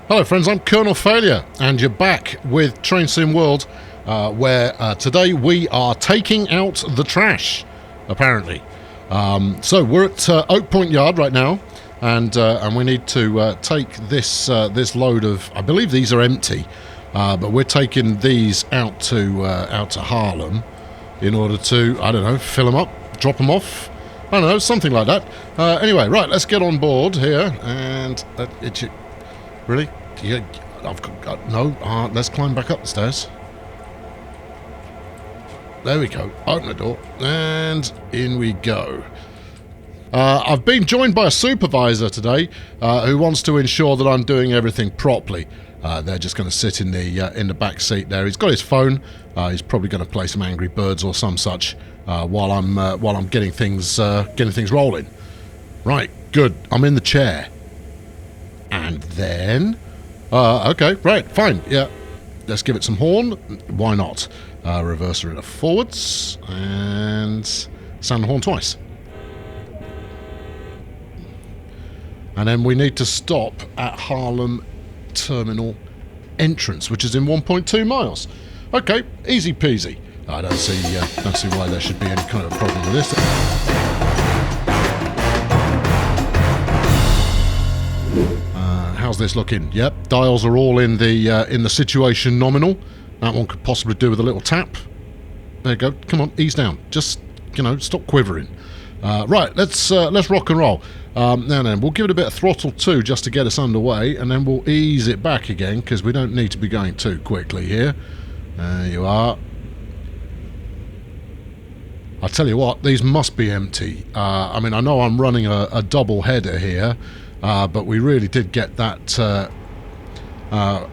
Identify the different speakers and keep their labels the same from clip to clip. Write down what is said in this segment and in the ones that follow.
Speaker 1: Hello friends, I'm Colonel Failure and you're back with Train Sim World where today we are taking out the trash, apparently. So we're at Oak Point Yard right now and we need to take this load of, I believe these are empty, but we're taking these out to Harlem in order to, I don't know, fill them up, drop them off, I don't know, something like that. Anyway, right, let's get on board here and really? Yeah, I've got no. Let's climb back up the stairs. There we go. Open the door, and in we go. I've been joined by a supervisor today who wants to ensure that I'm doing everything properly. They're just going to sit in the back seat there. He's got his phone. He's probably going to play some Angry Birds or some such while I'm getting things rolling. Right, good. I'm in the chair. And then, okay, right, fine, yeah. Let's give it some horn. Why not? Reverser it forwards and sound the horn twice. And then we need to stop at Harlem Terminal entrance, which is in 1.2 miles. Okay, easy peasy. I don't see why there should be any kind of problem with this. How's this looking? Yep, dials are all in the situation nominal. That one could possibly do with a little tap. There you go. Come on, ease down. Just, stop quivering. Right, let's rock and roll. Now then, we'll give it a bit of throttle too, just to get us underway, and then we'll ease it back again because we don't need to be going too quickly here. There you are. I tell you what, these must be empty. I mean, I know I'm running a double header here. But we really did get that out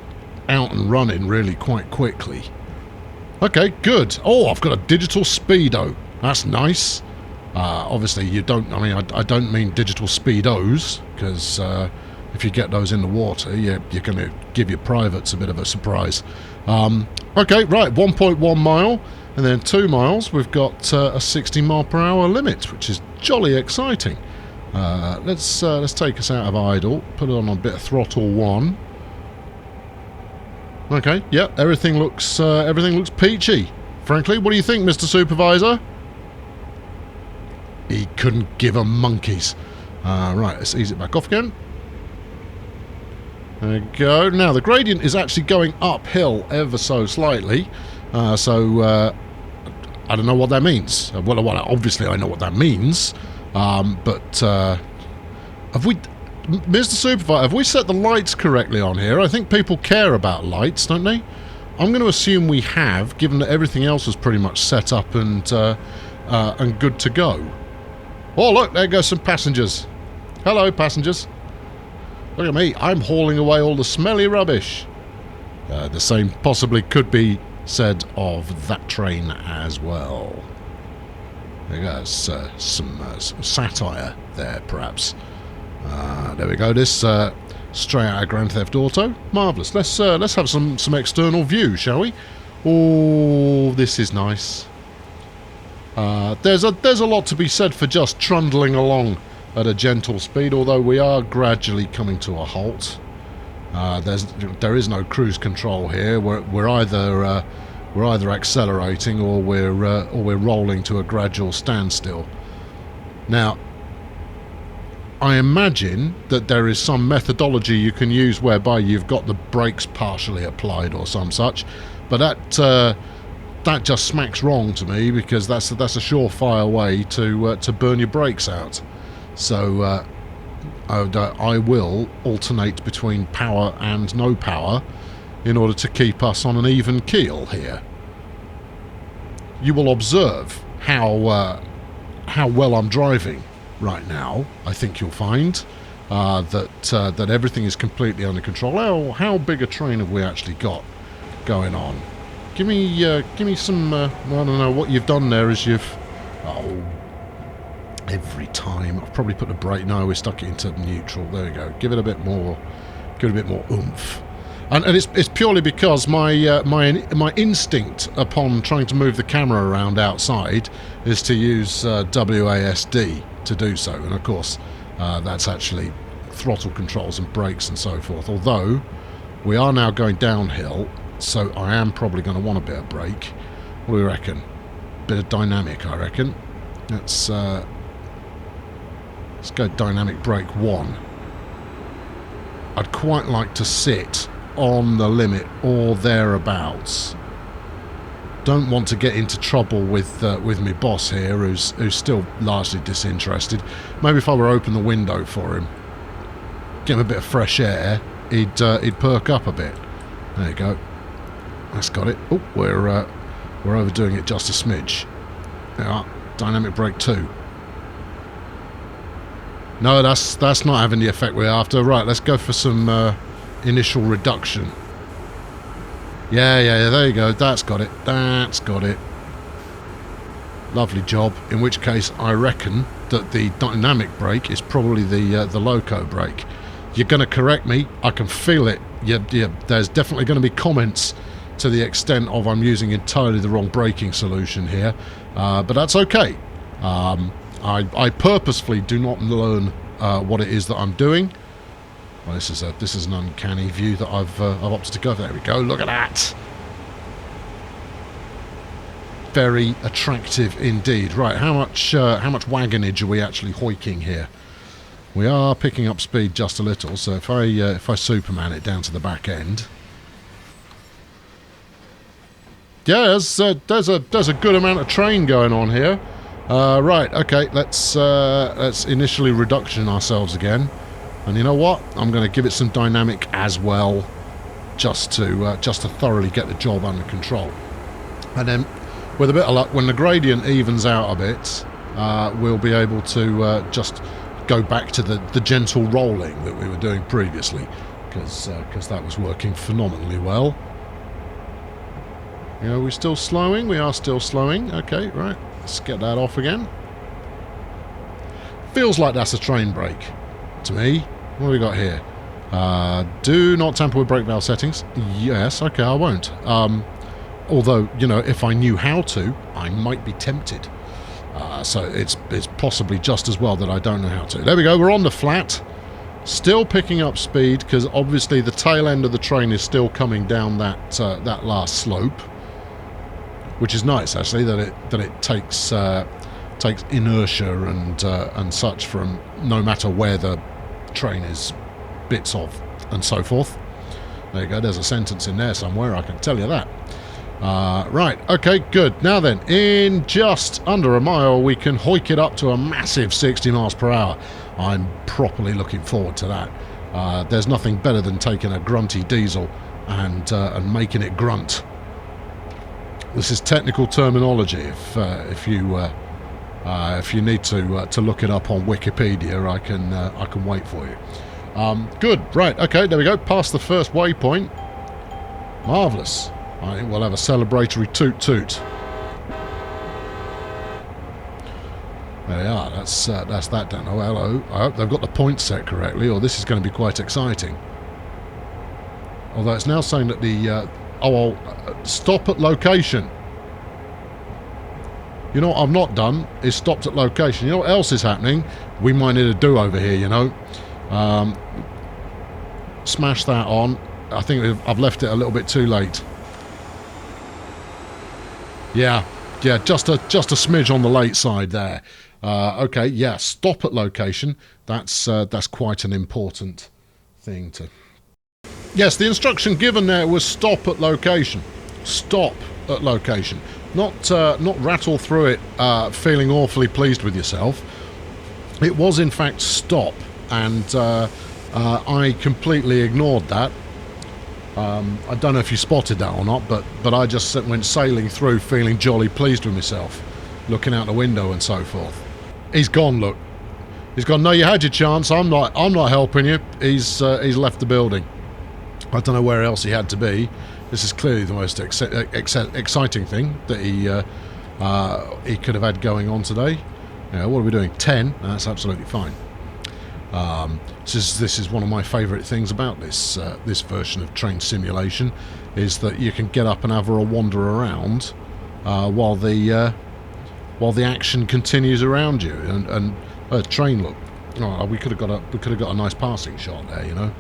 Speaker 1: and running really quite quickly. Okay, good. Oh, I've got a digital speedo. That's nice. Obviously, you don't. I mean, I don't mean digital speedos because if you get those in the water, you're going to give your privates a bit of a surprise. Okay, right. 1.1 mile, and then 2 miles. We've got a 60 mile per hour limit, which is jolly exciting. Let's take us out of idle, put it on a bit of throttle 1. Okay, yep, everything looks peachy. Frankly, what do you think, Mr. Supervisor? He couldn't give a monkeys. Right, let's ease it back off again. There we go. Now, the gradient is actually going uphill ever so slightly, so I don't know what that means. Well, obviously I know what that means. But have we, Mr. Supervisor, have we set the lights correctly on here? I think people care about lights, don't they? I'm going to assume we have, given that everything else was pretty much set up and good to go. Oh, look, there goes some passengers. Hello, passengers. Look at me, I'm hauling away all the smelly rubbish. The same possibly could be said of that train as well. There goes some satire there, perhaps. There we go. This straight out of Grand Theft Auto. Marvellous. Let's have some external view, shall we? Oh, this is nice. There's a lot to be said for just trundling along at a gentle speed, although we are gradually coming to a halt. There is no cruise control here. We're either accelerating or we're rolling to a gradual standstill. Now, I imagine that there is some methodology you can use whereby you've got the brakes partially applied or some such, but that just smacks wrong to me because that's a surefire way to burn your brakes out. So I will alternate between power and no power in order to keep us on an even keel here. You will observe how well I'm driving right now. I think you'll find that everything is completely under control. How big a train have we actually got going on? Give me some. I don't know what you've done there. Is every time I've probably put the brake. No, we stuck it into neutral. There we go. Give it a bit more. Give it a bit more oomph. And it's purely because my instinct upon trying to move the camera around outside is to use WASD to do so, and of course that's actually throttle controls and brakes and so forth. Although We are now going downhill, so I am probably going to want a bit of brake. What do we reckon? Bit of dynamic, I reckon. Let's go dynamic brake 1. I'd quite like to sit on the limit or thereabouts. Don't want to get into trouble with my boss here, who's still largely disinterested. Maybe if I were open the window for him, give him a bit of fresh air, he'd perk up a bit. There you go. That's got it. Oh, we're overdoing it just a smidge. Yeah, dynamic brake 2. No, that's not having the effect we're after. Right, let's go for some initial reduction. Yeah, there you go. That's got it. That's got it. Lovely job. In which case, I reckon that the dynamic brake is probably the loco brake. You're going to correct me. I can feel it. Yeah, there's definitely going to be comments to the extent of I'm using entirely the wrong braking solution here. But that's okay. I purposefully do not learn what it is that I'm doing. Well, this is an uncanny view that I've opted to go. There we go. Look at that. Very attractive indeed. Right, how much wagonage are we actually hoiking here? We are picking up speed just a little. So if I Superman it down to the back end, yeah, there's a good amount of train going on here. Right, okay, let's initially reduction ourselves again, and you know what? I'm going to give it some dynamic as well, just to thoroughly get the job under control. And then, with a bit of luck, when the gradient evens out a bit, we'll be able to just go back to the gentle rolling that we were doing previously, because that was working phenomenally well. Are we still slowing? We are still slowing. Okay, right. Let's get that off again. Feels like that's a train brake to me. What have we got here? Do not tamper with brake valve settings. Yes, okay, I won't. Although, if I knew how to, I might be tempted. So it's possibly just as well that I don't know how to. There we go, we're on the flat. Still picking up speed, because obviously the tail end of the train is still coming down that last slope. Which is nice, actually, that it takes inertia and such from no matter where the train is bits of and so forth. There you go. There's a sentence in there somewhere. I can tell you that. Right. Okay. Good. Now then, in just under a mile, we can hoik it up to a massive 60 miles per hour. I'm properly looking forward to that. There's nothing better than taking a grunty diesel and making it grunt. This is technical terminology. If you need to look it up on Wikipedia, I can wait for you. Good. Right. Okay. There we go. Past the first waypoint. Marvelous. I think we'll have a celebratory toot toot. There we are. That's that done. Oh, hello. I hope they've got the points set correctly, or this is going to be quite exciting. Although it's now saying that the stop at location. You know what I've not done is stopped at location. You know what else is happening? We might need a do-over here, Smash that on. I think I've left it a little bit too late. Yeah, just a smidge on the late side there. Okay, yeah, stop at location. That's quite an important thing to... Yes, the instruction given there was stop at location. Stop at location. Not rattle through it feeling awfully pleased with yourself. It was in fact stop, and I completely ignored that. I don't know if you spotted that or not, but I just went sailing through feeling jolly pleased with myself, looking out the window and so forth. He's gone, look. He's gone, no, you had your chance, I'm not helping you. He's left the building. I don't know where else he had to be. This is clearly the most exciting thing that he could have had going on today. What are we doing? 10? That's absolutely fine. This is one of my favourite things about this version of Train Simulation, is that you can get up and have a wander around while the action continues around you. And train, look, we could have got a nice passing shot there,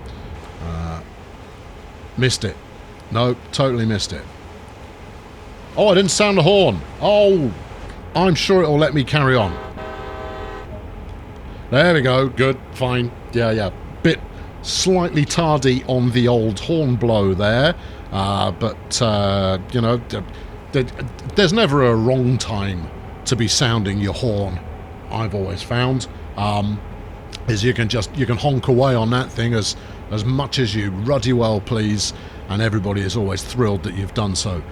Speaker 1: Missed it. No, totally missed it. Oh, I didn't sound the horn. Oh, I'm sure it'll let me carry on. There we go. Good. Fine. Yeah. Bit slightly tardy on the old horn blow there. But you know, there's never a wrong time to be sounding your horn, I've always found. Is you can honk away on that thing as much as you ruddy well please, and everybody is always thrilled that you've done so.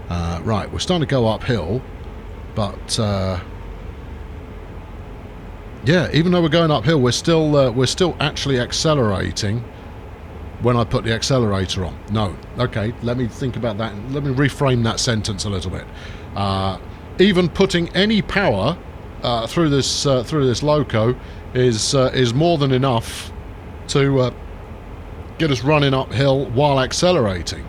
Speaker 1: Right, we're starting to go uphill, but yeah, even though we're going uphill, we're still actually accelerating when I put the accelerator on. No, okay, let me think about that. Let me reframe that sentence a little bit. Even putting any power through this loco is more than enough to get us running uphill while accelerating.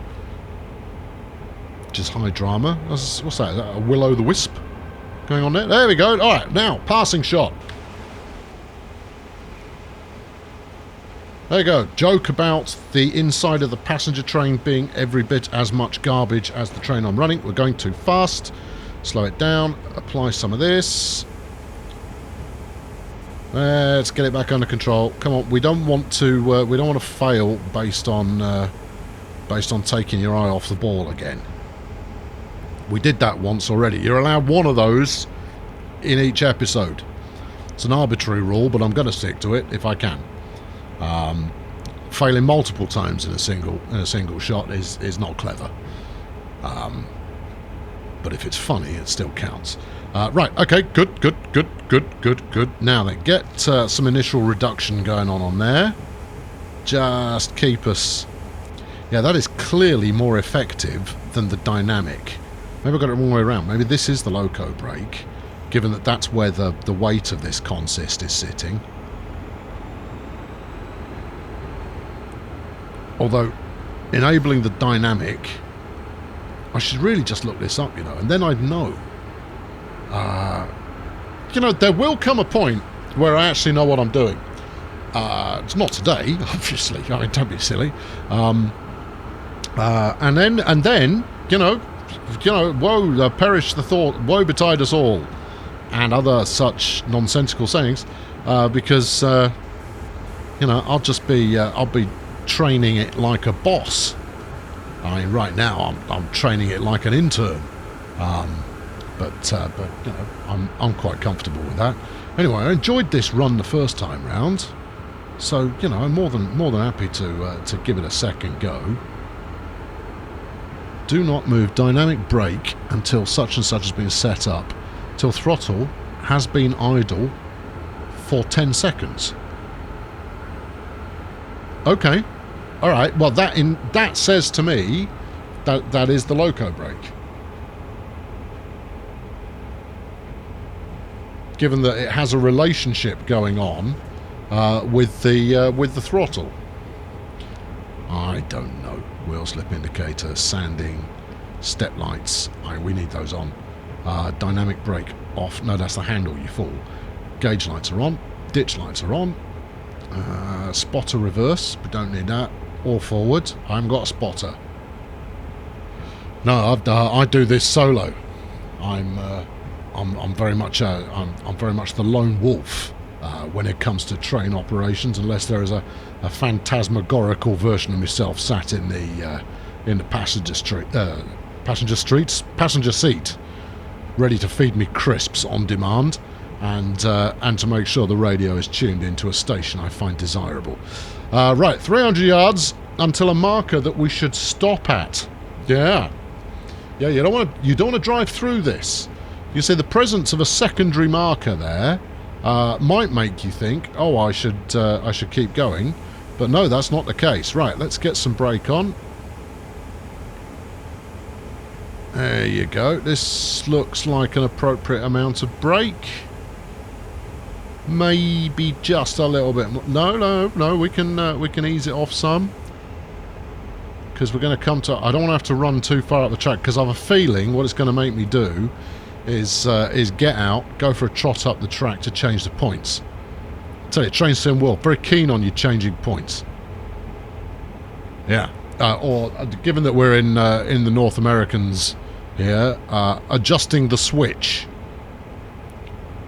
Speaker 1: Just high drama. What's that? Is that a will-o'-the-wisp going on there? There we go. All right, now passing shot. There you go. Joke about the inside of the passenger train being every bit as much garbage as the train I'm running. We're going too fast. Slow it down. Apply some of this. Let's get it back under control. Come on. We don't want to fail based on taking your eye off the ball again. We did that once already. You're allowed one of those in each episode. It's an arbitrary rule, but I'm going to stick to it if I can. Failing multiple times in a single shot is not clever. But if it's funny, it still counts. Right, okay, good. Now then, get some initial reduction going on there. Just keep us... Yeah, that is clearly more effective than the dynamic. Maybe I got it the wrong way around. Maybe this is the loco brake, given that that's where the weight of this consist is sitting. Although, enabling the dynamic, I should really just look this up, you know, and then I'd know. You know, there will come a point where I actually know what I'm doing. It's not today, obviously. I mean, don't be silly. And then, you know, woe, perish the thought, woe betide us all, and other such nonsensical sayings, because, you know, I'll be training it like a boss. I mean, right now I'm training it like an intern, but you know, I'm quite comfortable with that. Anyway, I enjoyed this run the first time round, so you know, I'm more than happy to give it a second go. Do not move dynamic brake until such and such has been set up, till throttle has been idle for 10 seconds. Okay. All right. Well, that says to me that is the loco brake. Given that it has a relationship going on with the throttle. I don't know. Wheel slip indicator, sanding, step lights. We need those on. Dynamic brake off. No, that's the handle, you fool. Gauge lights are on. Ditch lights are on. Spotter reverse. We don't need that. Or forward. I haven't got a spotter. No, I do this solo. I'm very much the lone wolf when it comes to train operations, unless there is a phantasmagorical version of myself sat in the passenger seat, ready to feed me crisps on demand, and to make sure the radio is tuned into a station I find desirable. Right, 300 yards until a marker that we should stop at. Yeah, you don't want to drive through this. You see, the presence of a secondary marker there might make you think, oh, I should keep going, but no, that's not the case. Right, let's get some brake on. There you go. This looks like an appropriate amount of brake. Maybe just a little bit more. No, we can ease it off some, because we're going to come to... I don't want to have to run too far up the track, because I have a feeling what it's going to make me do is get out, go for a trot up the track to change the points. I tell you, train sim will very keen on you changing points. Yeah, or given that we're in the North Americans here, adjusting the switch.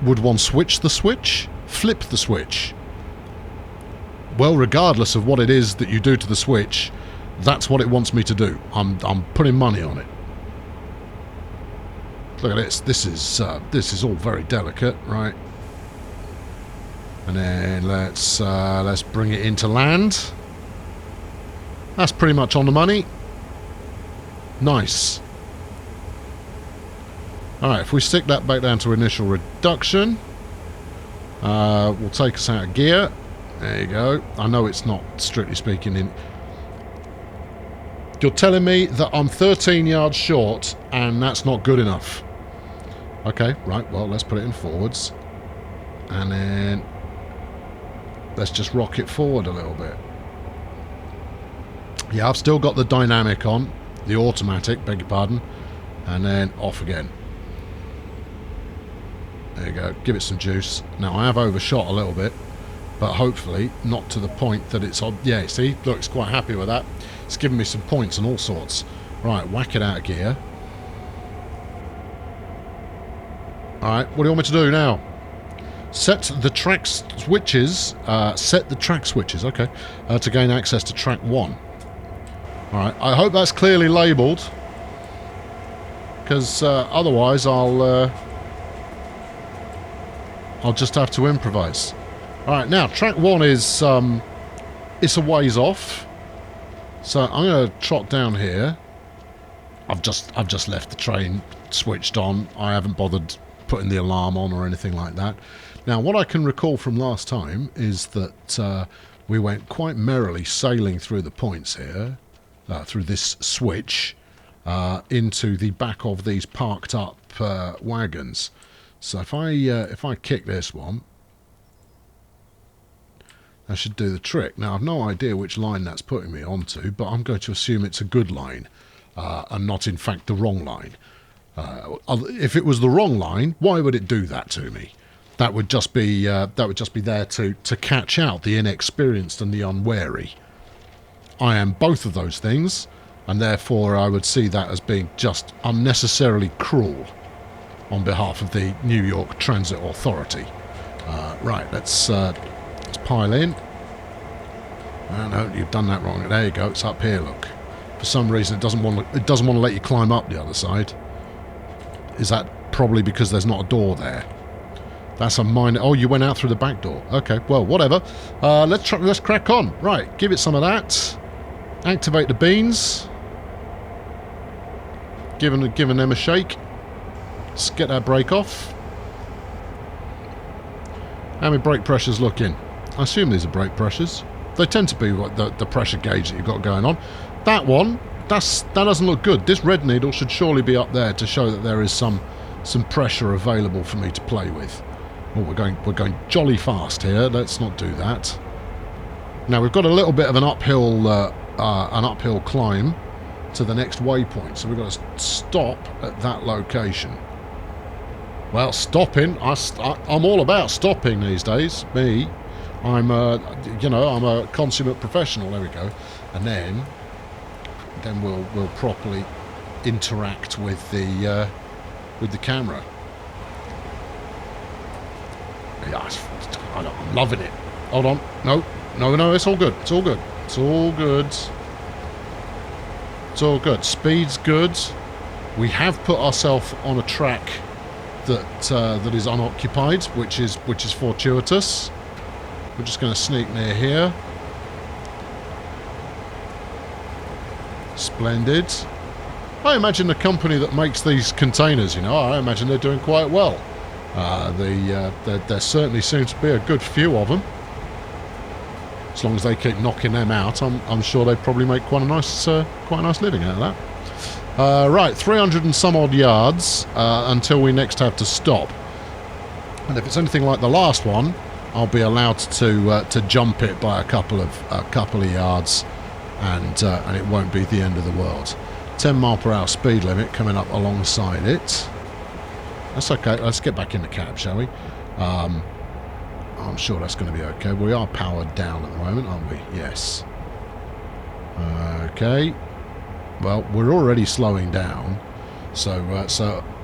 Speaker 1: Would one switch the switch? Flip the switch? Well, regardless of what it is that you do to the switch, that's what it wants me to do. I'm putting money on it. Look at this. This is all very delicate, right? And then let's bring it into land. That's pretty much on the money. Nice. Alright, if we stick that back down to initial reduction, will take us out of gear. There you go. I know it's not, strictly speaking, in... You're telling me that I'm 13 yards short, and that's not good enough. Okay, right, well, let's put it in forwards. And then... let's just rock it forward a little bit. Yeah, I've still got the dynamic on. The automatic, beg your pardon. And then off again. There you go. Give it some juice. Now, I have overshot a little bit, but hopefully not to the point that it's on. Yeah, see? Look, it's quite happy with that. It's giving me some points and all sorts. Right, whack it out of gear. Alright, what do you want me to do now? Set the track switches. Okay. To gain access to track 1. Alright, I hope that's clearly labelled. Because otherwise I'll just have to improvise. Alright, now track 1 is it's a ways off. So I'm going to trot down here. I've just left the train switched on. I haven't bothered putting the alarm on or anything like that. Now, what I can recall from last time is that we went quite merrily sailing through the points here, through this switch, into the back of these parked up wagons. So if I kick this one, that should do the trick. Now, I've no idea which line that's putting me onto, but I'm going to assume it's a good line, and not, in fact, the wrong line. If it was the wrong line, why would it do that to me? That would just be there to catch out the inexperienced and the unwary. I am both of those things, and therefore I would see that as being just unnecessarily cruel on behalf of the New York Transit Authority. Right, let's pile in. Oh, no, you've done that wrong. There you go. It's up here. Look. For some reason, it doesn't want to let you climb up the other side. Is that probably because there's not a door there? That's a minor... Oh, you went out through the back door. Okay, well, whatever. Let's crack on. Right, give it some of that. Activate the beans. Giving them a shake. Let's get that brake off. How many brake pressures looking? I assume these are brake pressures. They tend to be what the pressure gauge that you've got going on. That one, that doesn't look good. This red needle should surely be up there to show that there is some pressure available for me to play with. Oh, we're going jolly fast here. Let's not do that. Now we've got a little bit of an uphill climb to the next waypoint, so we've got to stop at that location. Well, stopping. I'm all about stopping these days. Me, I'm a consummate professional. There we go. And then we'll properly interact with the camera. Yeah, I'm loving it. Hold on. No, it's all good. It's all good. It's all good. It's all good. Speed's good. We have put ourselves on a track that is unoccupied, which is fortuitous. We're just going to sneak near here. Splendid. I imagine the company that makes these containers, I imagine they're doing quite well. There certainly seems to be a good few of them. As long as they keep knocking them out, I'm sure they probably make quite a nice living out of that. Right, 300 and some odd yards until we next have to stop. And if it's anything like the last one, I'll be allowed to jump it by a couple of yards, and it won't be the end of the world. 10 mile per hour speed limit coming up alongside it. That's okay. Let's get back in the cab, shall we? I'm sure that's going to be okay. We are powered down at the moment, aren't we? Yes. Okay. Well, we're already slowing down, so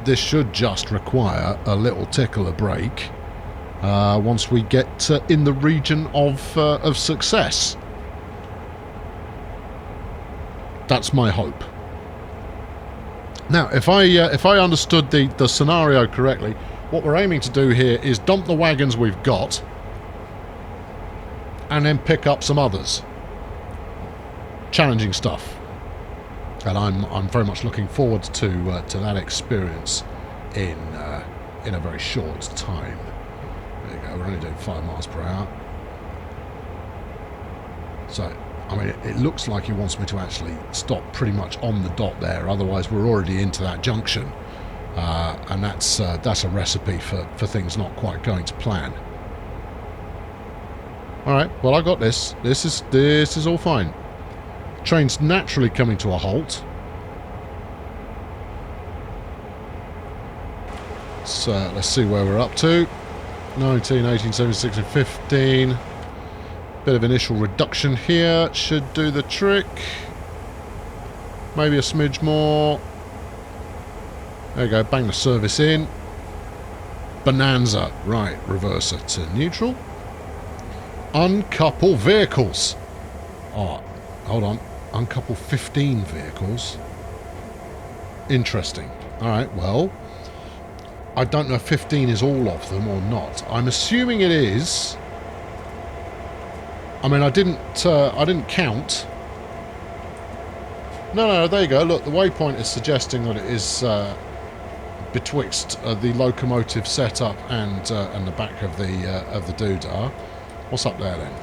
Speaker 1: this should just require a little tickle of brake once we get in the region of success. That's my hope. Now, if I understood the scenario correctly, what we're aiming to do here is dump the wagons we've got, and then pick up some others. Challenging stuff. And I'm very much looking forward to that experience in a very short time. There you go. We're only doing 5 miles per hour. So, I mean, it looks like he wants me to actually stop pretty much on the dot there. Otherwise, we're already into that junction, and that's a recipe for things not quite going to plan. All right. Well, I got this. This is all fine. Train's naturally coming to a halt. So let's see where we're up to. 19, 18, 17, 16, 15. Bit of initial reduction here. Should do the trick. Maybe a smidge more. There you go. Bang the service in. Bonanza. Right. Reverser to neutral. Uncouple vehicles. Oh, hold on. Uncouple 15 vehicles. Interesting. Alright, well, I don't know if 15 is all of them or not. I'm assuming it is. I mean, I didn't count. No, there you go. Look, the waypoint is suggesting that it is betwixt the locomotive setup and the back of the doodah. What's up there then?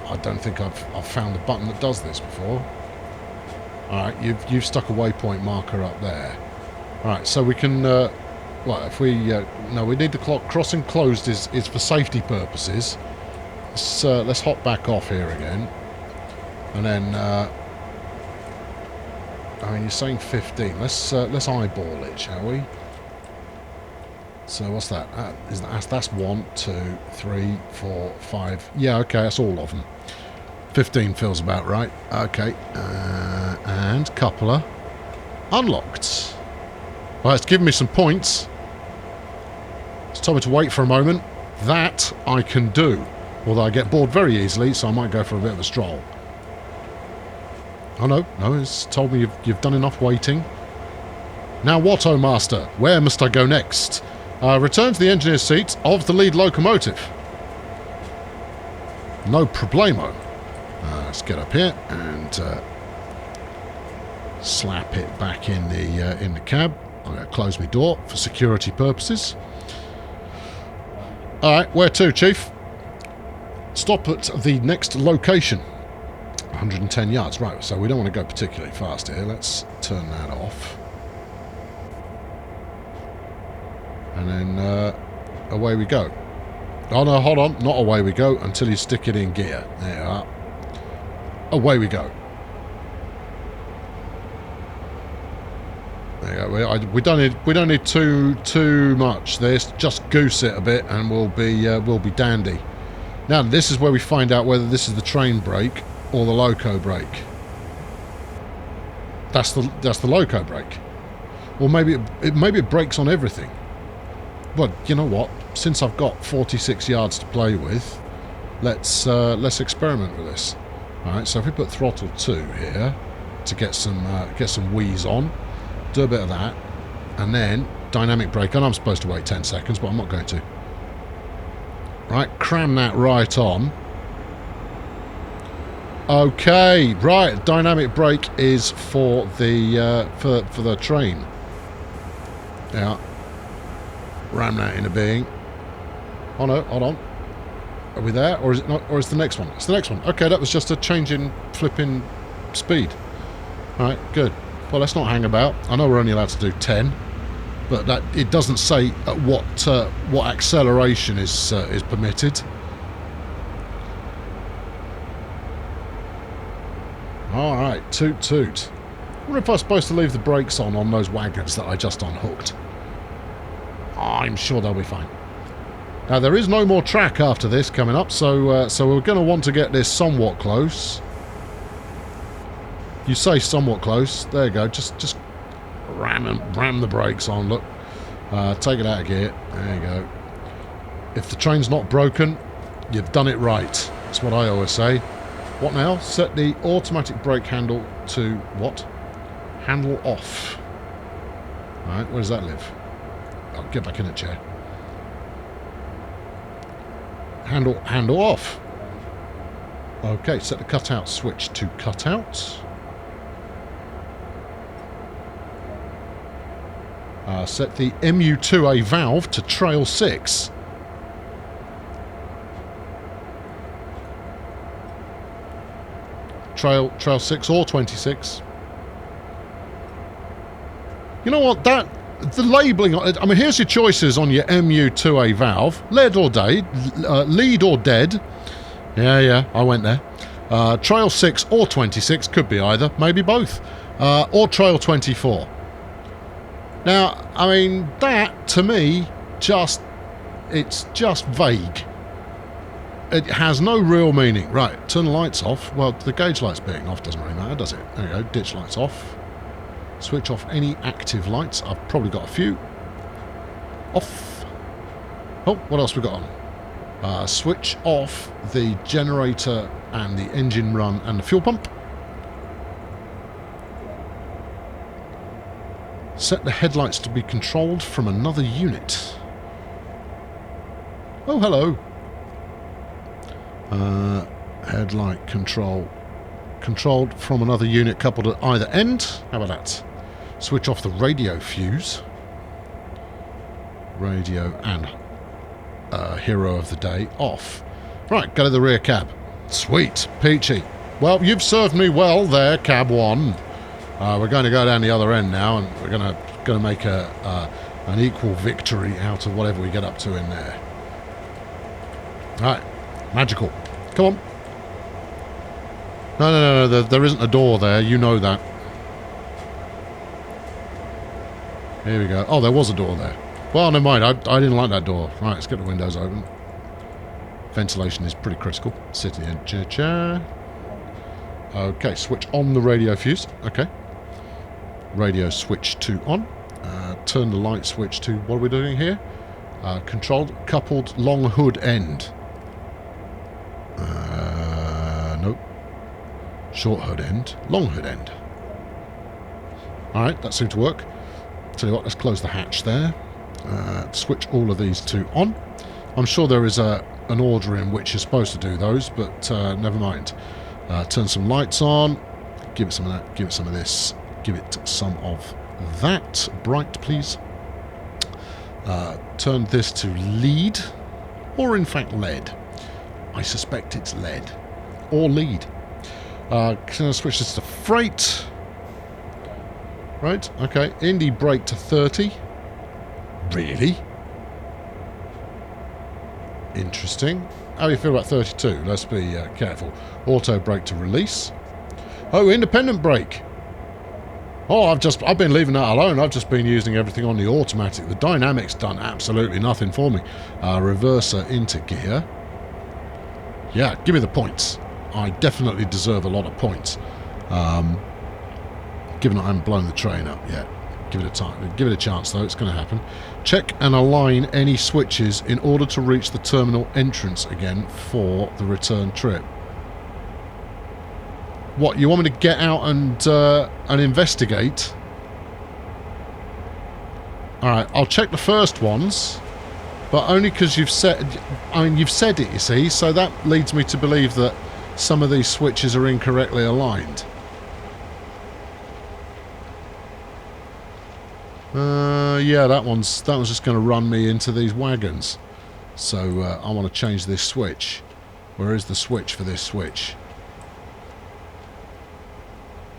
Speaker 1: I don't think I've found a button that does this before. Alright, you've stuck a waypoint marker up there. Alright, so we can... well, if we... no, we need the clock. Crossing closed is for safety purposes. Let's hop back off here again. And then... I mean, you're saying 15. Let's eyeball it, shall we? So what's that? That's 1, 2, 3, 4, 5. Yeah, okay, that's all of them. 15 feels about right. Okay, and coupler unlocked. Well, it's given me some points. It's told me to wait for a moment. That I can do. Although I get bored very easily, so I might go for a bit of a stroll. Oh no, it's told me you've done enough waiting. Now what, oh master? Where must I go next? Return to the engineer's seat of the lead locomotive. No problemo. Let's get up here and slap it back in the cab. I'm going to close my door for security purposes. All right, where to, Chief? Stop at the next location. 110 yards. Right, so we don't want to go particularly fast here. Let's turn that off. And then away we go. Oh no, hold on. Not away we go until you stick it in gear. There you are. Away we go. There you go. We don't need too much. This just goose it a bit, and we'll be dandy. Now this is where we find out whether this is the train brake or the loco brake. That's the loco brake. Or maybe it brakes on everything. But you know what? Since I've got 46 yards to play with, let's experiment with this. All right. So if we put throttle 2 here to get some wheeze on, do a bit of that, and then dynamic brake. And I'm supposed to wait 10 seconds, but I'm not going to. Right. Cram that right on. Okay. Right. Dynamic brake is for the for the train. Yeah. Ram that into being. Oh no, hold on. Are we there? Or is it not? Or is the next one? It's the next one. Okay, that was just a change in flipping speed. Alright, good. Well, let's not hang about. I know we're only allowed to do 10, but that it doesn't say at what acceleration is permitted. Alright, toot toot. I wonder if I'm supposed to leave the brakes on those wagons that I just unhooked. I'm sure they'll be fine. Now, there is no more track after this coming up, so we're going to want to get this somewhat close. You say somewhat close. There you go. Just ram the brakes on. Look. Take it out of gear. There you go. If the train's not broken, you've done it right. That's what I always say. What now? Set the automatic brake handle to what? Handle off. Alright, where does that live? I'll get back in a chair. Handle off. Okay, set the cutout switch to cutout. Set the MU2A valve to trail 6. Trail 6 or 26. You know what? The labelling... I mean, here's your choices on your MU2A valve. Lead or dead. Lead or dead. Yeah, I went there. Trail 6 or 26. Could be either. Maybe both. Or trail 24. Now, I mean, that, to me, it's just vague. It has no real meaning. Right, turn the lights off. Well, the gauge lights being off doesn't really matter, does it? There you go, ditch lights off. Switch off any active lights. I've probably got a few. Off. Oh, what else we got on? Switch off the generator and the engine run and the fuel pump. Set the headlights to be controlled from another unit. Oh, hello. Headlight controlled from another unit coupled at either end. How about that? Switch off the radio fuse. Radio and hero of the day off. Right, go to the rear cab. Sweet, peachy. Well, you've served me well there, cab 1. We're going to go down the other end now, and we're going to make an equal victory out of whatever we get up to in there. Right, magical. Come on. No, there isn't a door there. You know that. Here we go. Oh, there was a door there. Well, never mind. I didn't like that door. Right, let's get the windows open. Ventilation is pretty critical. Sit in the chair. Okay, switch on the radio fuse. Okay. Radio switch to on. Turn the light switch to... What are we doing here? Controlled coupled long hood end. Nope. Short hood end. Long hood end. Alright, that seemed to work. Tell you what, let's close the hatch there. Switch all of these to on. I'm sure there is an order in which you're supposed to do those, but never mind. Turn some lights on. Give it some of that. Give it some of this. Give it some of that. Bright, please. Turn this to lead. Or in fact lead. I suspect it's lead. Or lead. Can I switch this to freight? Right, okay. Indy brake to 30. Really? Interesting. How do you feel about 32? Let's be careful. Auto brake to release. Oh, independent brake. Oh, I've been leaving that alone. I've just been using everything on the automatic. The dynamic's done absolutely nothing for me. Reverser into gear. Yeah, give me the points. I definitely deserve a lot of points. Given I haven't blown the train up yet. Give it a time. Give it a chance, though. It's going to happen. Check and align any switches in order to reach the terminal entrance again for the return trip. What, you want me to get out and investigate? Alright, I'll check the first ones, but only because you've said... I mean, you've said it, you see, so that leads me to believe that some of these switches are incorrectly aligned. Yeah, that one's just going to run me into these wagons. So I want to change this switch. Where is the switch for this switch?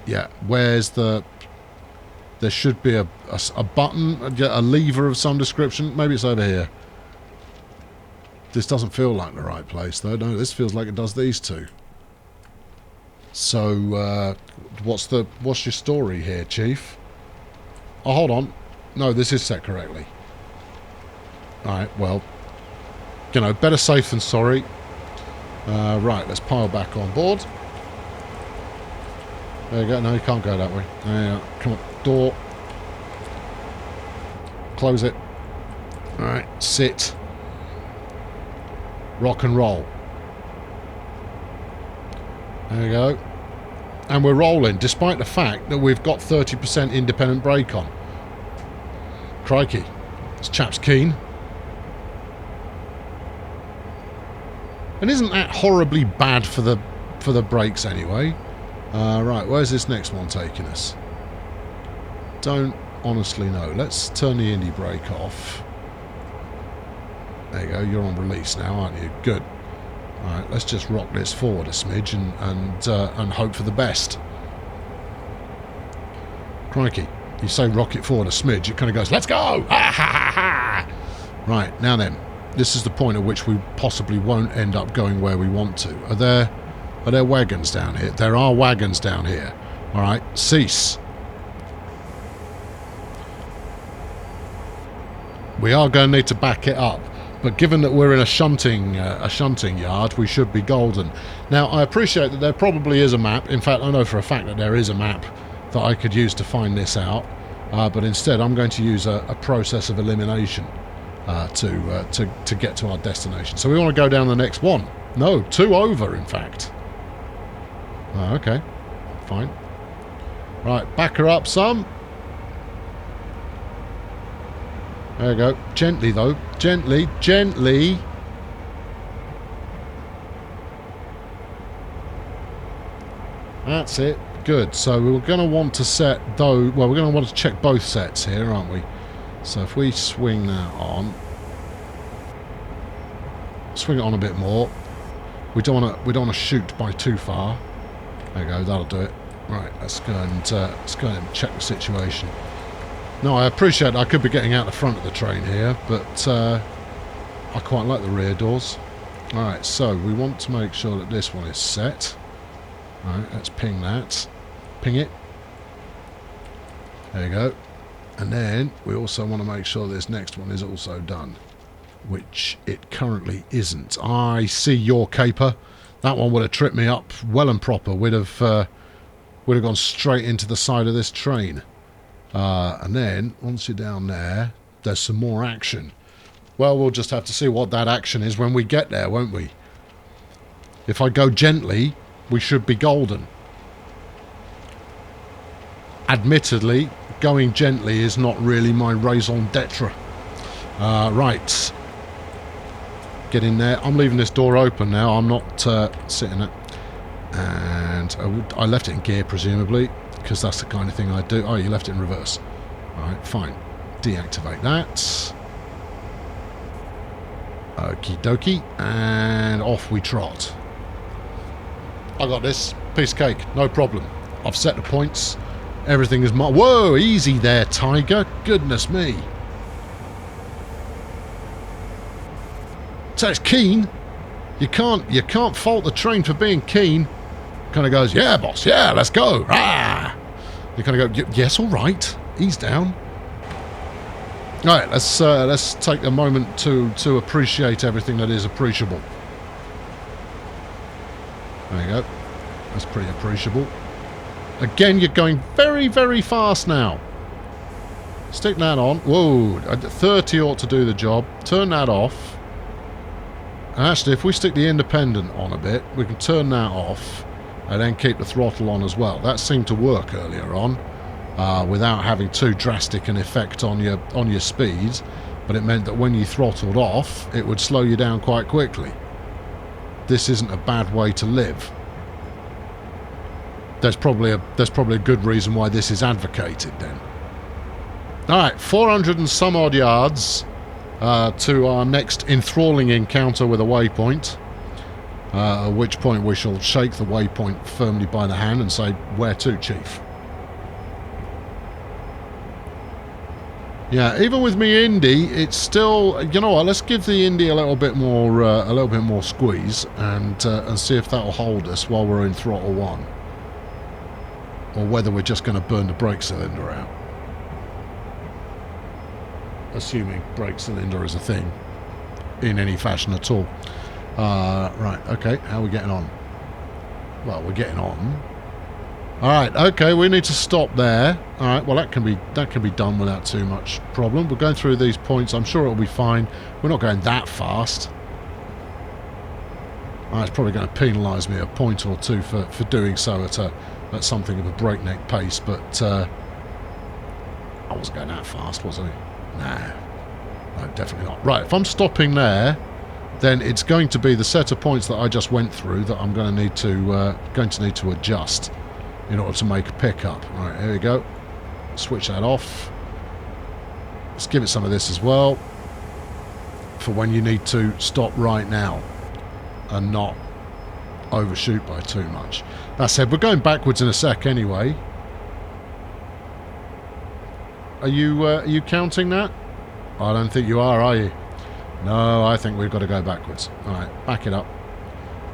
Speaker 1: Yeah, where's the... There should be a button, a lever of some description. Maybe it's over here. This doesn't feel like the right place, though. No, this feels like it does these two. So, what's your story here, Chief? Oh, hold on. No, this is set correctly. Alright, well, you know, better safe than sorry. Right, let's pile back on board. There you go. No, you can't go that way. There you go. Come on. Door. Close it. Alright. Sit. Rock and roll. There you go. And we're rolling, despite the fact that we've got 30% independent brake on. Crikey. This chap's keen. And isn't that horribly bad for the brakes anyway? Right, where's this next one taking us? Don't honestly know. Let's turn the indie brake off. There you go, you're on release now, aren't you? Good. Alright, let's just rock this forward a smidge and hope for the best. Crikey. You say rock it forward a smidge, it kind of goes, let's go! Ha ha ha ha! Right, now then. This is the point at which we possibly won't end up going where we want to. Are there wagons down here? There are wagons down here. Alright, cease. We are going to need to back it up. But given that we're in a shunting yard, we should be golden. Now, I appreciate that there probably is a map. In fact, I know for a fact that there is a map that I could use to find this out. But instead, I'm going to use a process of elimination to get to our destination. So we want to go down the next one. No, 2 over, in fact. Okay, fine. Right, back her up some. There you go. Gently, though. Gently, gently. That's it. Good. So we're going to want to set though. Well, we're going to want to check both sets here, aren't we? So if we swing that on, swing it on a bit more. We don't want to shoot by too far. There you go. That'll do it. Right. Let's go and check the situation. No, I appreciate I could be getting out the front of the train here, but I quite like the rear doors. Alright, so we want to make sure that this one is set. Alright, let's ping that. Ping it. There you go. And then we also want to make sure this next one is also done, which it currently isn't. I see your caper. That one would have tripped me up well and proper. We'd have gone straight into the side of this train. And then, once you're down there, there's some more action. Well, we'll just have to see what that action is when we get there, won't we? If I go gently, we should be golden. Admittedly, going gently is not really my raison d'etre. Right. Get in there. I'm leaving this door open now. I'm not sitting it. And I left it in gear, presumably, because that's the kind of thing I do. Oh, you left it in reverse. Alright, fine. Deactivate that. Okie dokie. And off we trot. I got this. Piece of cake. No problem. I've set the points. Everything is marked. Whoa, easy there, Tiger. Goodness me. So it's keen. You can't fault the train for being keen. Kind of goes, yeah, boss, yeah, let's go. Ah! You kind of go, yes, all right, ease down. All right, let's take a moment to appreciate everything that is appreciable. There you go. That's pretty appreciable. Again, you're going very, very fast now. Stick that on. Whoa, 30 ought to do the job. Turn that off. And actually, if we stick the independent on a bit, we can turn that off. And then keep the throttle on as well. That seemed to work earlier on, without having too drastic an effect on your speed. But it meant that when you throttled off, it would slow you down quite quickly. This isn't a bad way to live. There's probably a good reason why this is advocated then. All right, 400 and some odd yards to our next enthralling encounter with a waypoint. At which point we shall shake the waypoint firmly by the hand and say, where to, Chief? Yeah, even with me Indy, it's still, you know what, let's give the Indy a little bit more squeeze and see if that'll hold us while we're in throttle 1. Or whether we're just going to burn the brake cylinder out. Assuming brake cylinder is a thing in any fashion at all. Right, okay, how are we getting on? Well, we're getting on. Alright, okay, we need to stop there. Alright, well that can be done without too much problem. We're going through these points, I'm sure it'll be fine. We're not going that fast. It's probably going to penalise me a point or two for doing so at something of a breakneck pace, but I wasn't going that fast, was I? Nah. No, definitely not. Right, if I'm stopping there, then it's going to be the set of points that I just went through that I'm going to need to adjust in order to make a pickup. Right, here we go. Switch that off. Let's give it some of this as well for when you need to stop right now and not overshoot by too much. That said, we're going backwards in a sec anyway. Are you counting that? I don't think you are you? No, I think we've got to go backwards. Alright, back it up.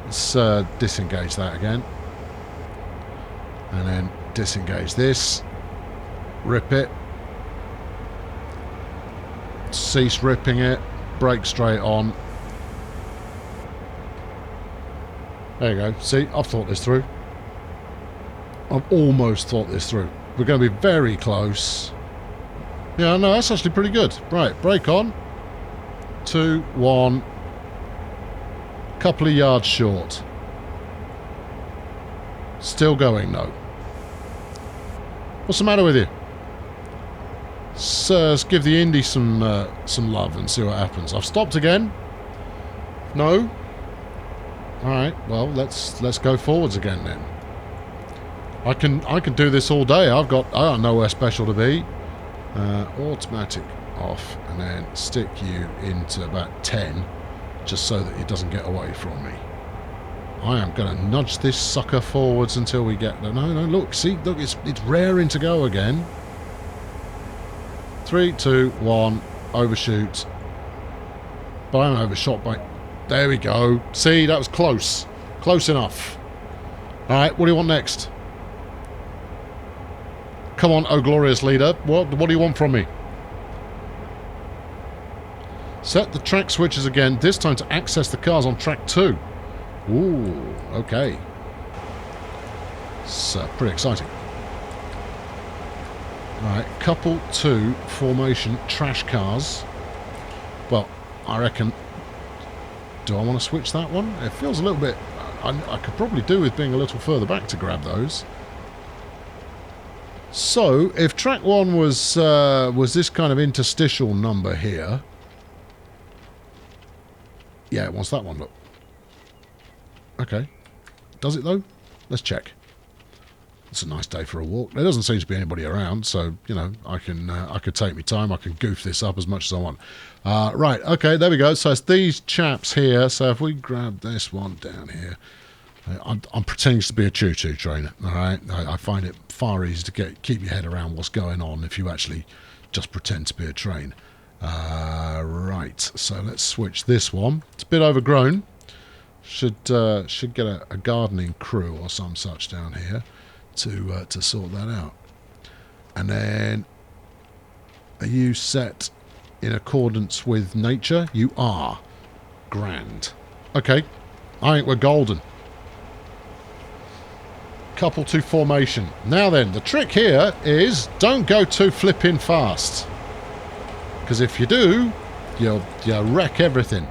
Speaker 1: Let's disengage that again. And then disengage this. Rip it. Cease ripping it. Brake straight on. There you go. See, I've thought this through. I've almost thought this through. We're going to be very close. Yeah, no, that's actually pretty good. Right, brake on. 2, 1. Couple of yards short. Still going, though. What's the matter with you? Let's give the Indy some love and see what happens. I've stopped again. No. Alright, well, let's go forwards again then. I can do this all day. I got nowhere special to be. Automatic off, and then stick you into about 10, just so that it doesn't get away from me. I am going to nudge this sucker forwards until we get... No, look, see, look, it's raring to go again. 3, 2, 1, overshoot. But I'm overshot by... There we go. See, that was close. Close enough. Alright, what do you want next? Come on, oh glorious leader. What do you want from me? Set the track switches again, this time to access the cars on track 2. Ooh, okay. It's pretty exciting. Alright, couple 2 formation trash cars. Well, I reckon... Do I want to switch that one? It feels a little bit... I could probably do with being a little further back to grab those. So, if track 1 was this kind of interstitial number here... Yeah, it wants that one, look. Okay. Does it, though? Let's check. It's a nice day for a walk. There doesn't seem to be anybody around, so, you know, I could take my time. I can goof this up as much as I want. Right, okay, there we go. So it's these chaps here. So if we grab this one down here... I'm pretending to be a choo-choo trainer, all right? I find it far easier to keep your head around what's going on if you actually just pretend to be a train. Right, so let's switch this one. It's a bit overgrown. Should get a gardening crew or some such down here to sort that out. And then, are you set in accordance with nature? You are. Grand. Okay, I think we're golden. Couple 2 formation. Now then, the trick here is don't go too flipping fast. Because if you do, you'll wreck everything.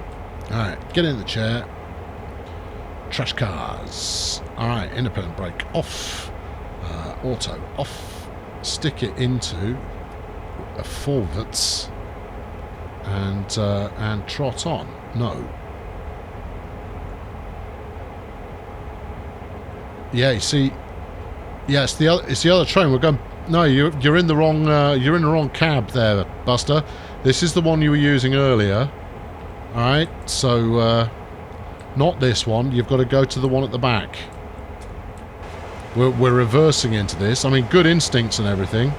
Speaker 1: Alright, get in the chair. Trash cars. Alright, independent brake off. Auto off. Stick it into a forwards and trot on. No. Yeah, you see. Yeah, it's the other train. We're going. No, you're in the wrong cab there, Buster. This is the one you were using earlier. All right, so not this one. You've got to go to the one at the back. We're reversing into this. I mean, good instincts and everything,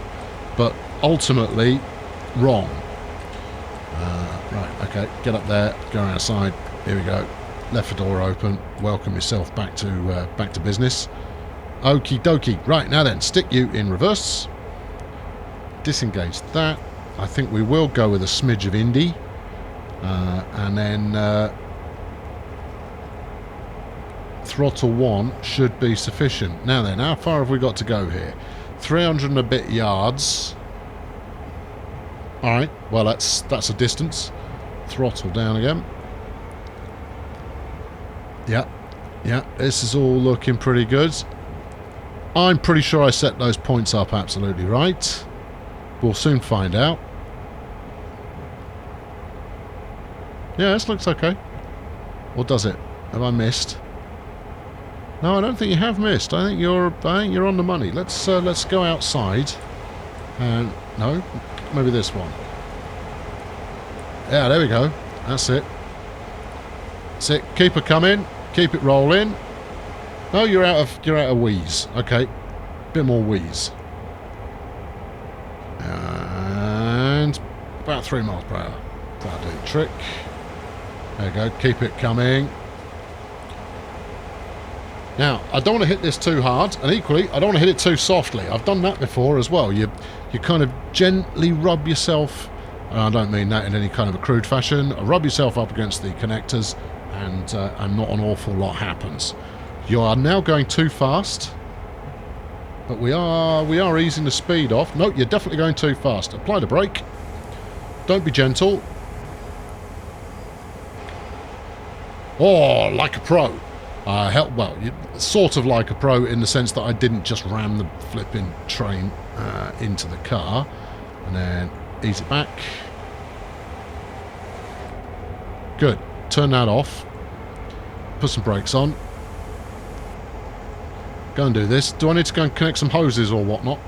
Speaker 1: but ultimately wrong. Right, okay, get up there, go around the side. Here we go. Left the door open. Welcome yourself back to business. Okie dokie. Right, now then, stick you in reverse. Disengage that. I think we will go with a smidge of Indy. And then throttle 1 should be sufficient. Now then, how far have we got to go here? 300 and a bit yards. Alright, well that's a distance. Throttle down again. Yeah, this is all looking pretty good. I'm pretty sure I set those points up absolutely right. We'll soon find out. Yeah, this looks okay. Or does it? Have I missed? No, I don't think you have missed. I think you're on the money. Let's go outside. And no, maybe this one. Yeah, there we go. That's it. That's it. Keep it coming. Keep it rolling. No, you're out of wheeze. Okay, bit more wheeze. And about 3 miles per hour. That'll do the trick. There you go. Keep it coming. Now, I don't want to hit this too hard, and equally, I don't want to hit it too softly. I've done that before as well. You kind of gently rub yourself, and I don't mean that in any kind of a crude fashion, rub yourself up against the connectors, and not an awful lot happens. You are now going too fast, but we are easing the speed off. No, you're definitely going too fast. Apply the brake. Don't be gentle. Oh, like a pro. Well, sort of like a pro in the sense that I didn't just ram the flipping train into the car. And then ease it back. Good. Turn that off. Put some brakes on. Go and do this. Do I need to go and connect some hoses or whatnot?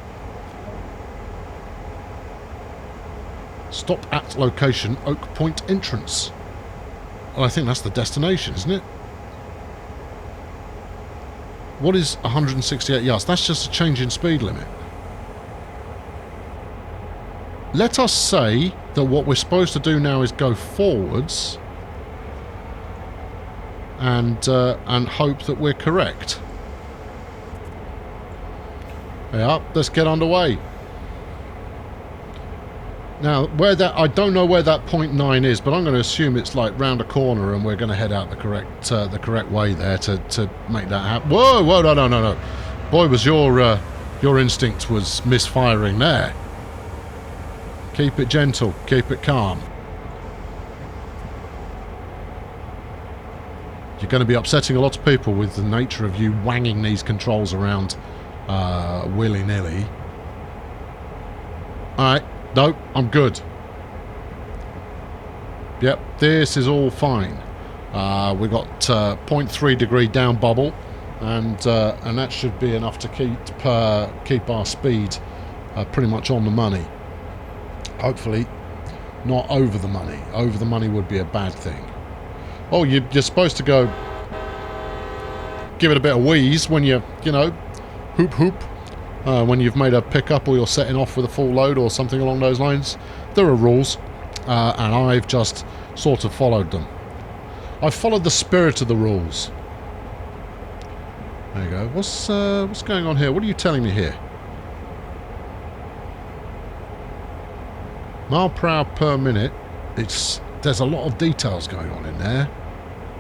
Speaker 1: Stop at location, Oak Point entrance. Well, I think that's the destination, isn't it? What is 168 yards? That's just a change in speed limit. Let us say that what we're supposed to do now is go forwards and hope that we're correct. Yeah, let's get underway. Now, I don't know where that 0.9 is, but I'm going to assume it's like round a corner, and we're going to head out the correct way there to make that happen. Whoa, no! Boy, was your instinct was misfiring there. Keep it gentle, keep it calm. You're going to be upsetting a lot of people with the nature of you wanging these controls around willy-nilly. Alright, no, I'm good. Yep, this is all fine. We got 0.3 degree down bubble, and that should be enough to keep our speed pretty much on the money. Hopefully not over the money. Over the money would be a bad thing. Oh, you're supposed to go give it a bit of wheeze when you know, hoop, when you've made a pickup or you're setting off with a full load or something along those lines. There are rules, and I've just sort of followed them. I've followed the spirit of the rules. There you go. What's going on here? What are you telling me here? Mile per hour per minute. There's a lot of details going on in there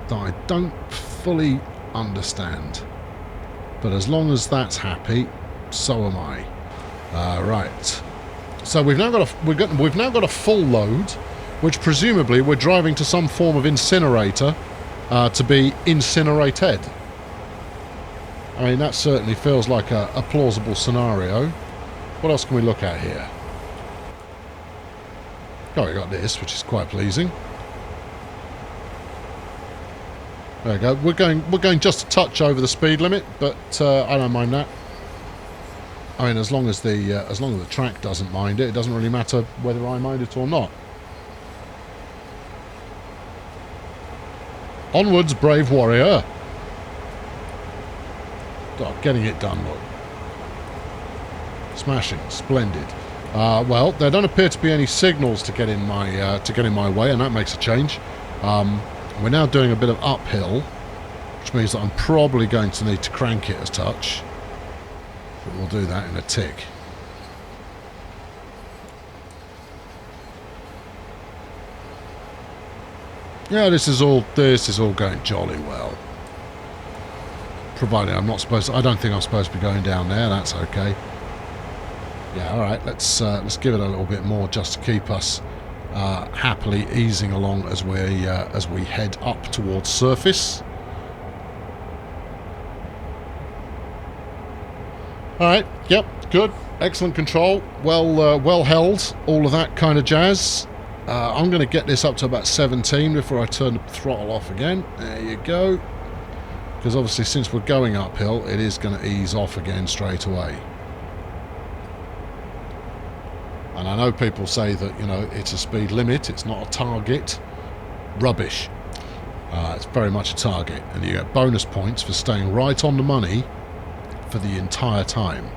Speaker 1: that I don't fully understand. But as long as that's happy, so am I. Right. So we've now got a full load, which presumably we're driving to some form of incinerator to be incinerated. I mean, that certainly feels like a plausible scenario. What else can we look at here? Oh, we got this, which is quite pleasing. There we go. We're going just a touch over the speed limit, but I don't mind that. I mean, as long as the track doesn't mind it, it doesn't really matter whether I mind it or not. Onwards, brave warrior. Oh, getting it done, look. Smashing, splendid. Well, there don't appear to be any signals to get in my way, and that makes a change. We're now doing a bit of uphill, which means that I'm probably going to need to crank it a touch. But we'll do that in a tick. Yeah, this is all going jolly well. provided I'm not supposed to, I don't think I'm supposed to be going down there. That's okay. Yeah, all right. Let's give it a little bit more just to keep us happily easing along as we head up towards surface. All right. Yep. Good. Excellent control. Well held. All of that kind of jazz. I'm going to get this up to about 17 before I turn the throttle off again. There you go. Because obviously, since we're going uphill, it is going to ease off again straight away. And I know people say that, you know, it's a speed limit, it's not a target. Rubbish. It's very much a target, and you get bonus points for staying right on the money for the entire time.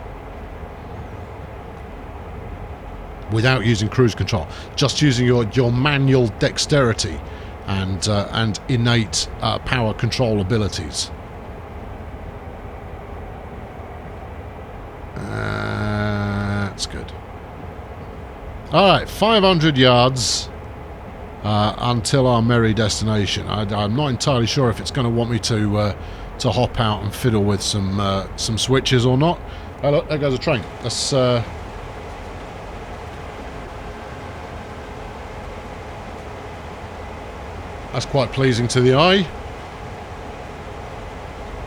Speaker 1: Without using cruise control. Just using your manual dexterity and innate power control abilities. That's good. Alright, 500 yards until our merry destination. I'm not entirely sure if it's going to want me to hop out and fiddle with some switches or not. Oh look, there goes a train. That's quite pleasing to the eye.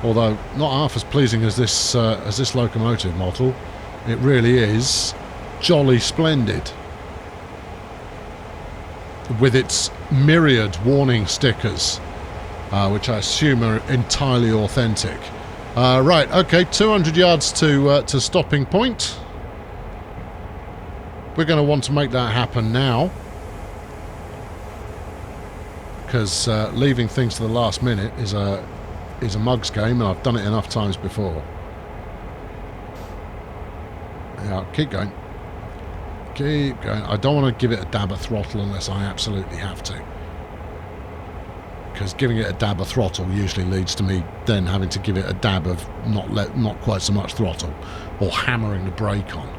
Speaker 1: Although not half as pleasing as this locomotive model. It really is jolly splendid. With its myriad warning stickers, which I assume are entirely authentic. Right, okay, 200 yards to stopping point. We're going to want to make that happen now. Because leaving things to the last minute is a mug's game, and I've done it enough times before. Yeah, keep going. Keep going. I don't want to give it a dab of throttle unless I absolutely have to. Because giving it a dab of throttle usually leads to me then having to give it a dab of not quite so much throttle, or hammering the brake on.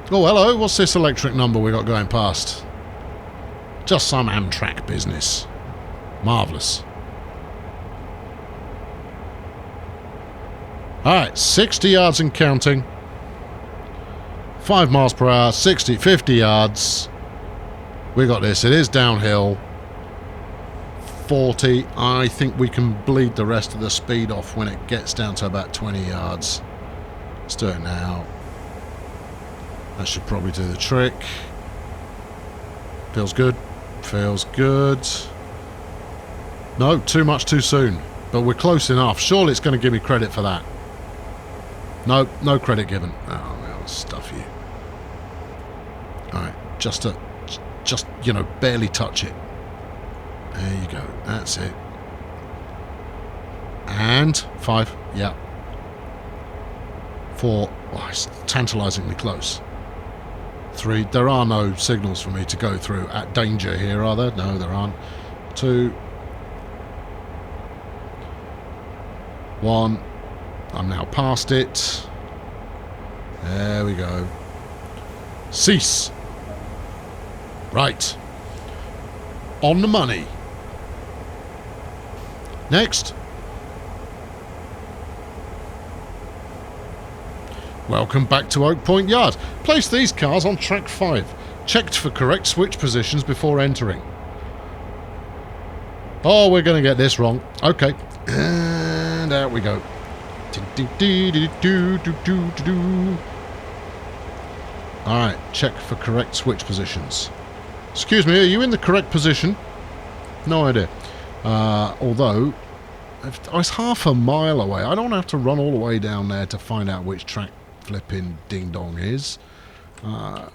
Speaker 1: Oh, hello. What's this electric number we got going past? Just some Amtrak business. Marvellous. Alright, 60 yards and counting. 5 miles per hour, 50 yards. We got this. It is downhill. 40. I think we can bleed the rest of the speed off when it gets down to about 20 yards. Let's do it now. That should probably do the trick. Feels good. Feels good. No, too much too soon. But we're close enough. Surely it's going to give me credit for that. No, no credit given. Oh, well, stuff you. Alright, just, you know, barely touch it. There you go. That's it. And 5. Yeah. 4. Oh, it's tantalisingly close. 3. There are no signals for me to go through at danger here, are there? No, there aren't. 2. 1. I'm now past it. There we go. Cease. Right. On the money. Next. Welcome back to Oak Point Yard. Place these cars on track 5. Checked for correct switch positions before entering. Oh, we're going to get this wrong. Okay. And out we go. Alright, check for correct switch positions. Excuse me, are you in the correct position? No idea. Although, if I was half a mile away. I don't have to run all the way down there to find out which track flipping ding-dong is. There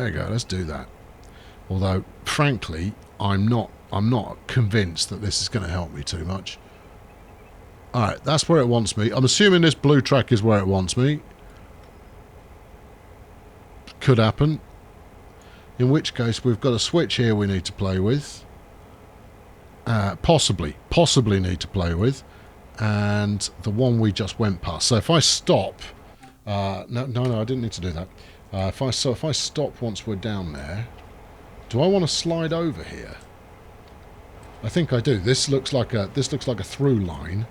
Speaker 1: you go, let's do that. Although, frankly, I'm not convinced that this is going to help me too much. Alright, that's where it wants me. I'm assuming this blue track is where it wants me. Could happen. In which case, we've got a switch here we need to play with. Possibly need to play with. And the one we just went past. So if I stop... no, I didn't need to do that. If I stop once we're down there... Do I want to slide over here? I think I do. This looks like a through line.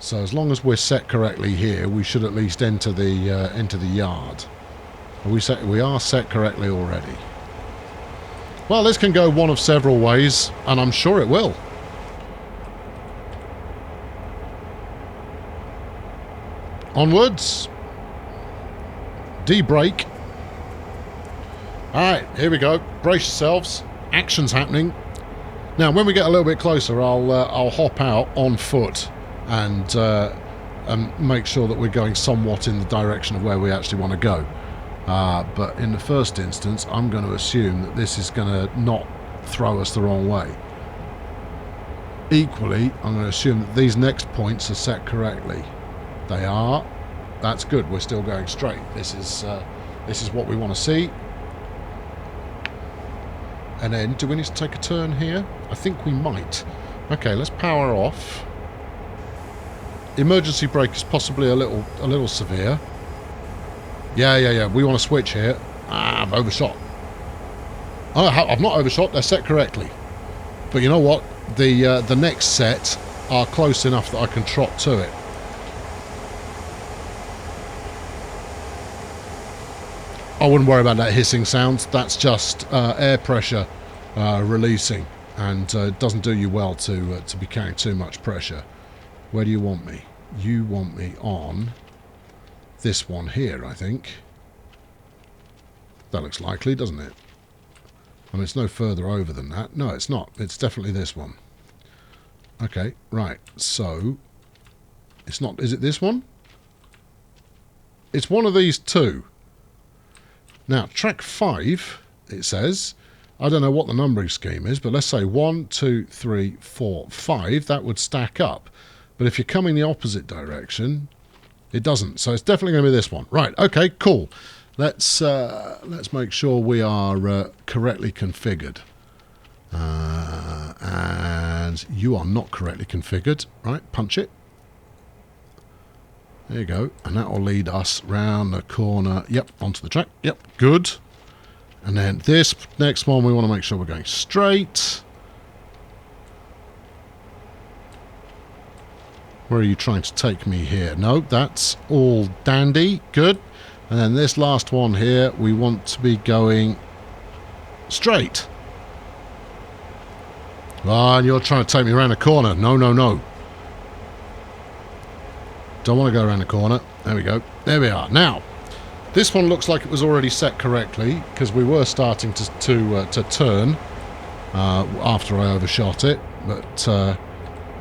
Speaker 1: So as long as we're set correctly here, we should at least enter the yard. Are we set? We are set correctly already. Well, this can go one of several ways, and I'm sure it will. Onwards. D-brake. Alright, here we go. Brace yourselves. Action's happening. Now, when we get a little bit closer, I'll hop out on foot and make sure that we're going somewhat in the direction of where we actually want to go. But in the first instance, I'm going to assume that this is going to not throw us the wrong way. Equally, I'm going to assume that these next points are set correctly. They are. That's good. We're still going straight. This is what we want to see. And then, do we need to take a turn here? I think we might. Okay, let's power off. Emergency brake is possibly a little severe. Yeah. We want to switch here. Ah, I've overshot. Oh, I've not overshot. They're set correctly. But you know what? The next set are close enough that I can trot to it. I wouldn't worry about that hissing sound. That's just air pressure releasing, and it doesn't do you well to be carrying too much pressure. Where do you want me? You want me on this one here, I think. That looks likely, doesn't it? I mean, it's no further over than that. No, it's not. It's definitely this one. Okay, right. So, it's not... Is it this one? It's one of these two. Now, track 5, it says, I don't know what the numbering scheme is, but let's say 1, 2, 3, 4, 5, that would stack up. But if you're coming the opposite direction, it doesn't. So it's definitely going to be this one. Right, okay, cool. Let's make sure we are correctly configured. And you are not correctly configured. Right, punch it. There you go, and that will lead us round the corner, yep, onto the track, yep, good. And then this next one, we want to make sure we're going straight. Where are you trying to take me here? No, that's all dandy, good. And then this last one here, we want to be going straight. Ah, and you're trying to take me around the corner. No. Don't want to go around the corner. There we go. There we are. Now, this one looks like it was already set correctly because we were starting to turn after I overshot it, but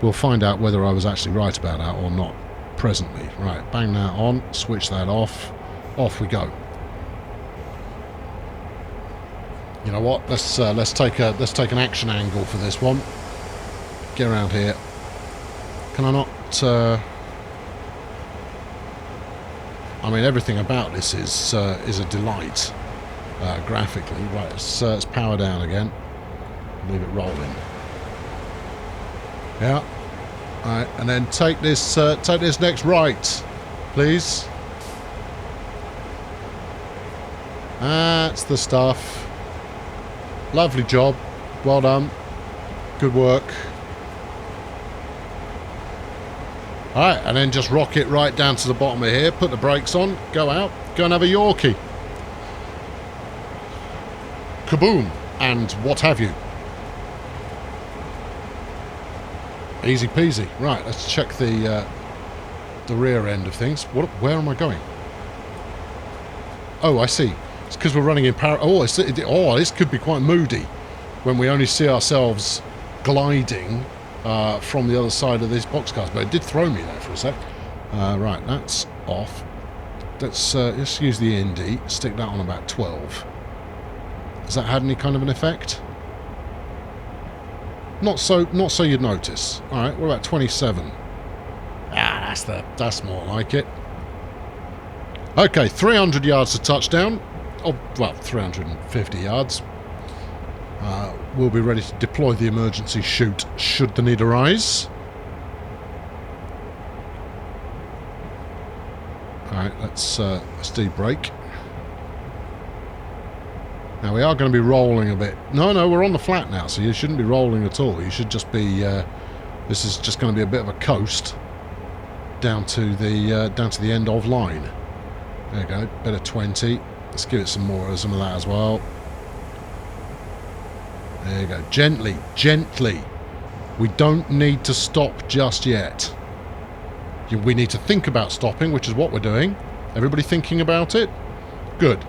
Speaker 1: we'll find out whether I was actually right about that or not presently. Right, bang that on, switch that off. Off we go. You know what? Let's take an action angle for this one. Get around here. Can I not? I mean, everything about this is a delight graphically. Right, let's power down again. Leave it rolling. Yeah. All right, and then take this next right, please. That's the stuff. Lovely job. Well done. Good work. Alright, and then just rock it right down to the bottom of here, put the brakes on, go out, go and have a Yorkie. Kaboom, and what have you. Easy peasy. Right, let's check the rear end of things. Where am I going? Oh, I see. It's because we're running in parallel. Oh, this could be quite moody when we only see ourselves gliding from the other side of these boxcars, but it did throw me there for a sec. Right, that's off. Let's use the ND, stick that on about 12. Has that had any kind of an effect? Not so you'd notice. All right, what about 27? Ah, that's more like it. Okay, 300 yards to touchdown. Oh, well, 350 yards. We'll be ready to deploy the emergency chute should the need arise. Alright, let's de-brake. Now we are going to be rolling a bit. No, we're on the flat now, so you shouldn't be rolling at all. You should just be... this is just going to be a bit of a coast. down to the end of line. There you go, bit of 20. Let's give it some more of some of that as well. There you go, gently, gently. We don't need to stop just yet. We need to think about stopping, which is what we're doing. Everybody thinking about it? Good.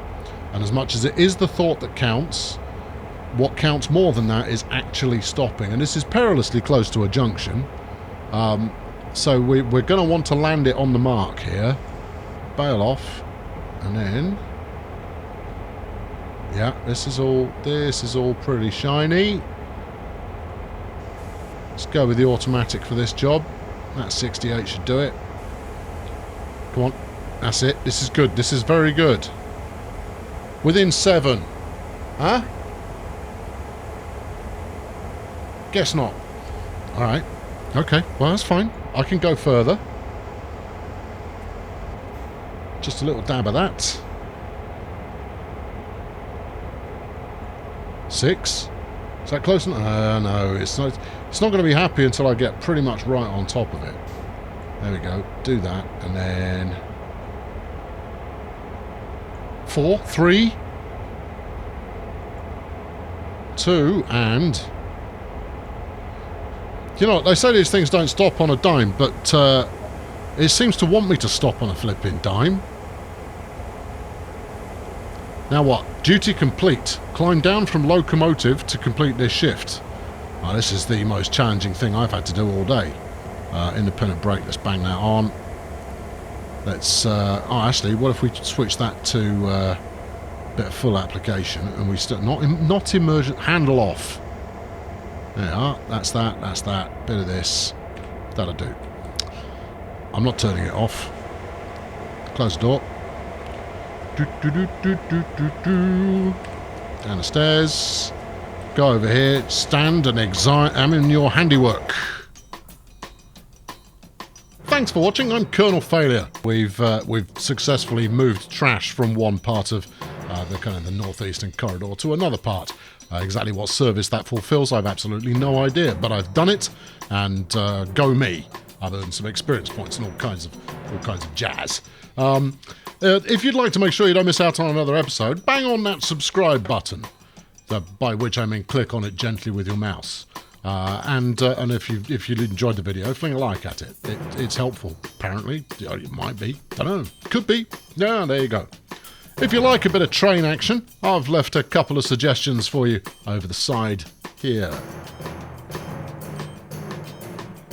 Speaker 1: And as much as it is the thought that counts, what counts more than that is actually stopping. And this is perilously close to a junction. So we're going to want to land it on the mark here. Bail off. And then... yeah, this is all pretty shiny. Let's go with the automatic for this job. That 68 should do it. Come on. That's it. This is good. This is very good. Within 7. Huh? Guess not. Alright. Okay. Well, that's fine. I can go further. Just a little dab of that. 6. Is that close enough? No, it's not. It's not going to be happy until I get pretty much right on top of it. There we go. Do that, and then 4, 3, 2, and you know, they say these things don't stop on a dime, but it seems to want me to stop on a flipping dime. Now what? Duty complete. Climb down from locomotive to complete this shift. Oh, this is the most challenging thing I've had to do all day. Independent brake, let's bang that on. Let's, oh actually, what if we switch that to a bit of full application and we still, not immersion, handle off. There you are, that's that, bit of this. That'll do. I'm not turning it off. Close the door. Down the stairs. Go over here. Stand and examine your handiwork. Thanks for watching. I'm Colonel Failure. We've successfully moved trash from one part of the kind of the Northeastern corridor to another part. Exactly what service that fulfills, I've absolutely no idea, but I've done it, and go me. I've earned some experience points and all kinds of jazz. If you'd like to make sure you don't miss out on another episode, bang on that subscribe button. By which I mean click on it gently with your mouse. And if you enjoyed the video, fling a like at it. It's helpful, apparently. It might be. Don't know. Could be. Yeah, there you go. If you like a bit of train action, I've left a couple of suggestions for you over the side here.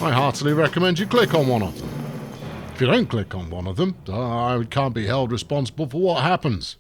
Speaker 1: I heartily recommend you click on one of them. If you don't click on one of them, I can't be held responsible for what happens.